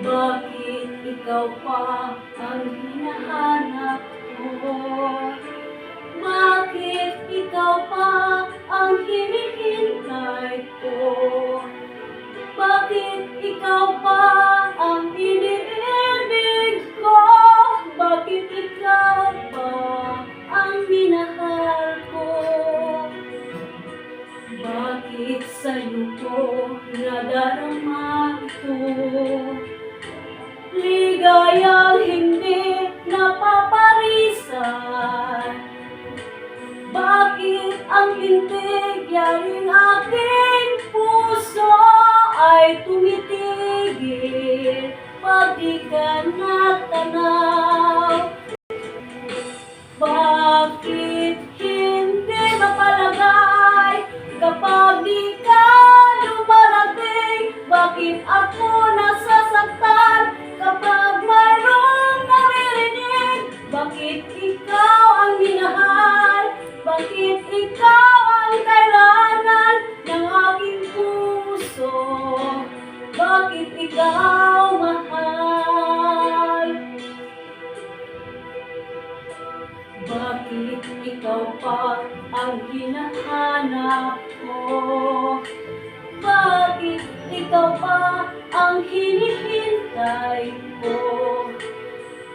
Bakit ikaw pa ang hinahanap ko? Bakit ikaw pa ang hinihintay ko? Bakit ikaw pa ang iniibig ko? Bakit ikaw pa ang minahal ko? Bakit sa'yo ko nadarama ito? Ligayang hindi napaparisan. Bakit ang bintig yaring aking puso ay tumitigil pag di ka natanaw? Bakit hindi mapalagay kapag di ka lumarating? Bakit ako nasasaktan kapag mayroong naririnig? Bakit ikaw ang minahal? Bakit ikaw ang kailangan ng aking puso? Bakit ikaw mahal? Bakit ikaw pa ang hinahanap ko? Bakit ikaw pa ang hinihintay ko?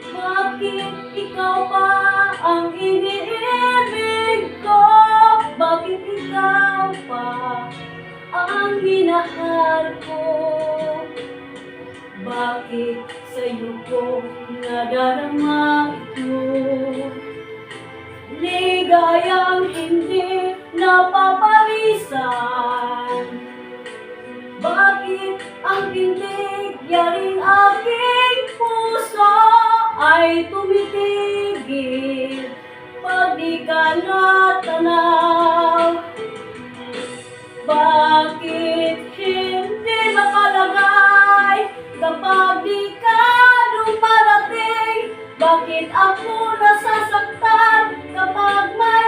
Bakit ikaw pa ang iniibig ko? Bakit ikaw pa ang minahal ko? Bakit sa'yo ko nadarama ito? Ligayang hindi napapalisan. Bakit ang bintig yaring aking puso ay tumitigil pag di ka natanaw? Bakit hindi mapalagay kapag di ka dumarating? Bakit ako nasasaktan kapag may